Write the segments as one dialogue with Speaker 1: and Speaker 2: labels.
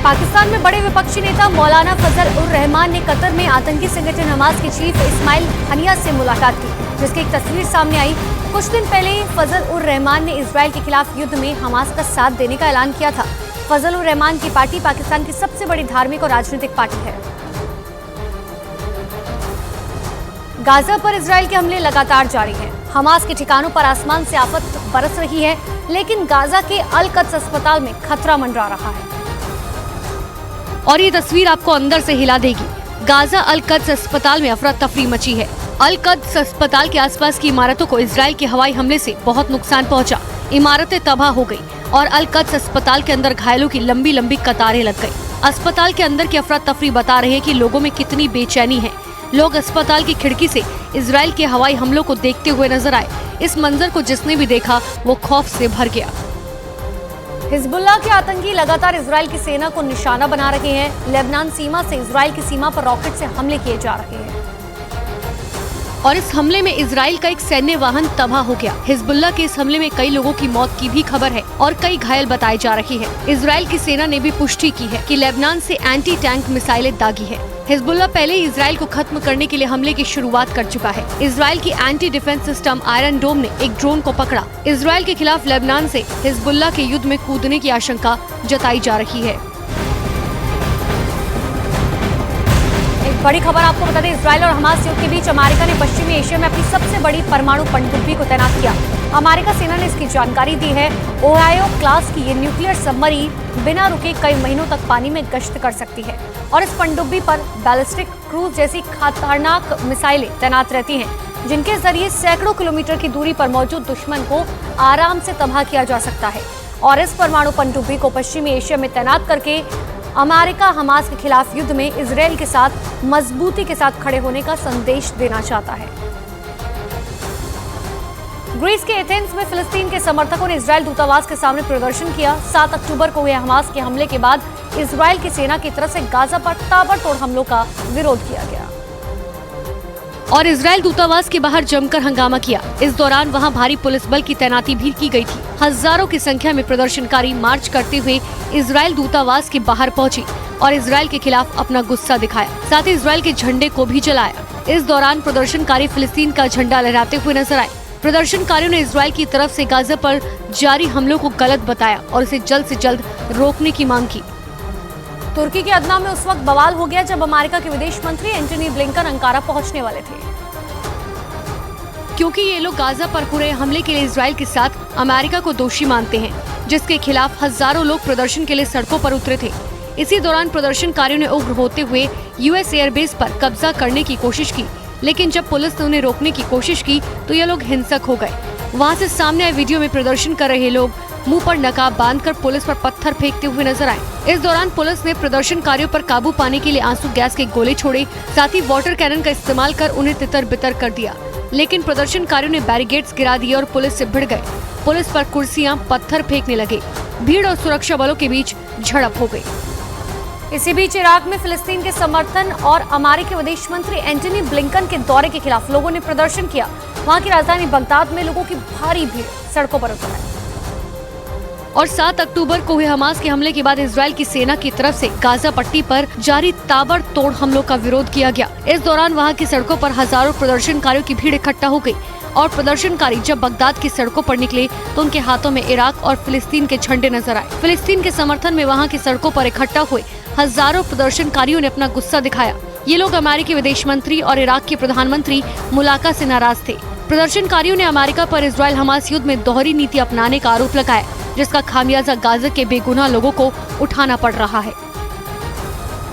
Speaker 1: पाकिस्तान में बड़े विपक्षी नेता मौलाना फजल उर रहमान ने कतर में आतंकी संगठन हमास के चीफ इस्माइल हनिया से मुलाकात की, जिसकी एक तस्वीर सामने आई। कुछ दिन पहले फजल उर रहमान ने इजराइल के खिलाफ युद्ध में हमास का साथ देने का ऐलान किया था। फजल उर रहमान की पार्टी पाकिस्तान की सबसे बड़ी धार्मिक और राजनीतिक पार्टी है। गाजा पर इजराइल के हमले लगातार जारी हैं। हमास के ठिकानों पर आसमान से आफत बरस रही है, लेकिन गाजा के अल कद्स अस्पताल में खतरा मंडरा रहा है। और ये तस्वीर आपको अंदर से हिला देगी। गाजा अल कद्स अस्पताल में अफरा तफरी मची है। अल कद्स अस्पताल के आसपास की इमारतों को इजराइल के हवाई हमले से बहुत नुकसान पहुंचा। इमारतें तबाह हो गई और अल कद्स अस्पताल के अंदर घायलों की लंबी लंबी कतारें लग गई। अस्पताल के अंदर की अफरा तफरी बता रही है कि लोगों में कितनी बेचैनी है। लोग अस्पताल की खिड़की से इजराइल के हवाई हमलों को देखते हुए नजर आए। इस मंजर को जिसने भी देखा वो खौफ से भर गया। हिजबुल्लाह के आतंकी लगातार इजराइल की सेना को निशाना बना रहे हैं। लेबनान सीमा से इजराइल की सीमा पर रॉकेट से हमले किए जा रहे हैं और इस हमले में इजराइल का एक सैन्य वाहन तबाह हो गया। हिजबुल्लाह के इस हमले में कई लोगों की मौत की भी खबर है और कई घायल बताई जा रही है। इजराइल की सेना ने भी पुष्टि की है कि लेबनान से एंटी टैंक मिसाइलें दागी है। हिजबुल्लाह पहले ही इजराइल को खत्म करने के लिए हमले की शुरुआत कर चुका है। इजराइल की एंटी डिफेंस सिस्टम आयरन डोम ने एक ड्रोन को पकड़ा। इजराइल के खिलाफ लेबनान से हिजबुल्लाह के युद्ध में कूदने की आशंका जताई जा रही है। एक बड़ी खबर आपको बता दें, इजराइल और हमास युद्ध के बीच अमेरिका ने पश्चिमी एशिया में अपनी सबसे बड़ी परमाणु पनडुब्बी को तैनात किया। अमेरिका सेना ने इसकी जानकारी दी है। ओहायो क्लास की ये न्यूक्लियर सबमरीन बिना रुके कई महीनों तक पानी में गश्त कर सकती है और इस पनडुब्बी पर बैलिस्टिक क्रूज जैसी खतरनाक मिसाइलें तैनात रहती हैं, जिनके जरिए सैकड़ों किलोमीटर की दूरी पर मौजूद दुश्मन को आराम से तबाह किया जा सकता है। और इस परमाणु पनडुब्बी को पश्चिमी एशिया में तैनात करके अमेरिका हमास के खिलाफ युद्ध में इजराइल के साथ मजबूती के साथ खड़े होने का संदेश देना चाहता है। ग्रीस के एथेंस में फिलिस्तीन के समर्थकों ने इजराइल दूतावास के सामने प्रदर्शन किया। 7 अक्टूबर को हुए हमास के हमले के बाद इजराइल की सेना की तरफ से गाजा पर ताबड़तोड़ हमलों का विरोध किया गया और इजराइल दूतावास के बाहर जमकर हंगामा किया। इस दौरान वहां भारी पुलिस बल की तैनाती भी की गई थी। हजारों की संख्या में प्रदर्शनकारी मार्च करते हुए इजराइल दूतावास के बाहर पहुंचे और इजराइल के खिलाफ अपना गुस्सा दिखाया। साथ ही इजराइल के झंडे को भी जलाया। इस दौरान प्रदर्शनकारी फिलिस्तीन का झंडा लहराते हुए नजर आए। प्रदर्शनकारियों ने इजराइल की तरफ से गाजा पर जारी हमलों को गलत बताया और इसे जल्द से जल्द रोकने की मांग की। तुर्की के अदना में उस वक्त बवाल हो गया जब अमेरिका के विदेश मंत्री एंटनी ब्लिंकन अंकारा पहुंचने वाले थे, क्योंकि ये लोग गाजा पर हुए हमले के लिए इजराइल के साथ अमेरिका को दोषी मानते हैं, जिसके खिलाफ हजारों लोग प्रदर्शन के लिए सड़कों पर उतरे थे। इसी दौरान प्रदर्शनकारियों ने उग्र होते हुए यूएस एयरबेस पर कब्जा करने की कोशिश की, लेकिन जब पुलिस ने उन्हें रोकने की कोशिश की तो ये लोग हिंसक हो गए। वहां से सामने आए वीडियो में प्रदर्शन कर रहे लोग मुंह पर नकाब बांधकर पुलिस पर पत्थर फेंकते हुए नजर आए। इस दौरान पुलिस ने प्रदर्शनकारियों पर काबू पाने के लिए आंसू गैस के गोले छोड़े, साथ ही वाटर कैनन का इस्तेमाल कर उन्हें तितर बितर कर दिया। लेकिन प्रदर्शनकारियों ने बैरिकेड्स गिरा दिए और पुलिस से भिड़ गए। पुलिस पर कुर्सियां, पत्थर फेंकने लगे। भीड़ और सुरक्षा बलों के बीच झड़प हो गई। इसी बीच इराक में फिलिस्तीन के समर्थन और अमेरिकी विदेश मंत्री एंटनी ब्लिंकन के दौरे के खिलाफ लोगों ने प्रदर्शन किया। वहां की राजधानी बगदाद में लोगों की भारी भीड़ सड़कों पर उतर आई और 7 अक्टूबर को हुए हमास के हमले के बाद इजराइल की सेना की तरफ से गाजा पट्टी पर जारी ताबड़तोड़ हमलों का विरोध किया गया। इस दौरान वहां की सड़कों पर हजारों प्रदर्शनकारियों की भीड़ इकट्ठा हो गई और प्रदर्शनकारी जब बगदाद की सड़कों पर निकले तो उनके हाथों में इराक और फिलिस्तीन के झंडे नजर आए। फिलिस्तीन के समर्थन में वहां की सड़कों पर इकट्ठा हुए हजारों प्रदर्शनकारियों ने अपना गुस्सा दिखाया। ये लोग अमेरिकी विदेश मंत्री और इराक के प्रधानमंत्री मुलाका से नाराज थे। प्रदर्शनकारियों ने अमेरिका पर इजराइल हमास युद्ध में दोहरी नीति अपनाने का आरोप लगाया, जिसका खामियाजा गाजा के बेगुनाह लोगों को उठाना पड़ रहा है।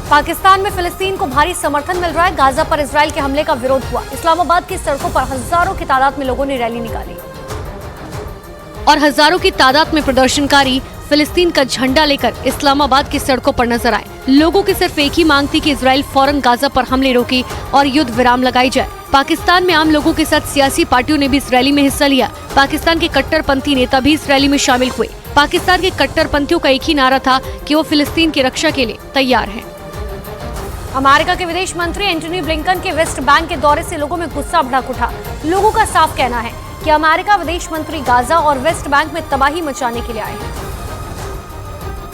Speaker 1: पाकिस्तान में फिलिस्तीन को भारी समर्थन मिल रहा है। गाजा पर इजराइल के हमले का विरोध हुआ। इस्लामाबाद की सड़कों पर हजारों की तादाद में लोगों ने रैली निकाली और हजारों की तादाद में प्रदर्शनकारी फिलिस्तीन का झंडा लेकर इस्लामाबाद की सड़कों पर नजर आए। लोगों की सिर्फ एक ही मांग थी कि इजराइल फौरन गाजा पर हमले रोके और युद्ध विराम लगाई जाए। पाकिस्तान में आम लोगों के साथ सियासी पार्टियों ने भी इस रैली में हिस्सा लिया। पाकिस्तान के कट्टरपंथी नेता भी इस रैली में शामिल हुए। पाकिस्तान के कट्टरपंथियों का एक ही नारा था कि वो फिलिस्तीन की रक्षा के लिए तैयार हैं। अमेरिका के विदेश मंत्री एंटनी ब्लिंकन के वेस्ट बैंक के दौरे से लोगों में गुस्सा भड़क उठा। लोगों का साफ कहना है कि अमेरिका विदेश मंत्री गाजा और वेस्ट बैंक में तबाही मचाने के लिए आए हैं।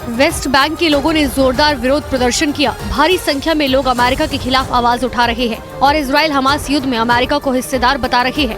Speaker 1: वेस्ट बैंक के लोगों ने जोरदार विरोध प्रदर्शन किया। भारी संख्या में लोग अमेरिका के खिलाफ आवाज उठा रहे हैं और इजराइल हमास युद्ध में अमेरिका को हिस्सेदार बता रहे हैं।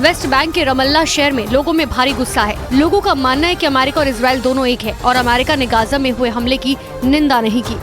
Speaker 1: वेस्ट बैंक के रमल्ला शहर में लोगों में भारी गुस्सा है। लोगों का मानना है कि अमेरिका और इजराइल दोनों एक है और अमेरिका ने गाजा में हुए हमले की निंदा नहीं की।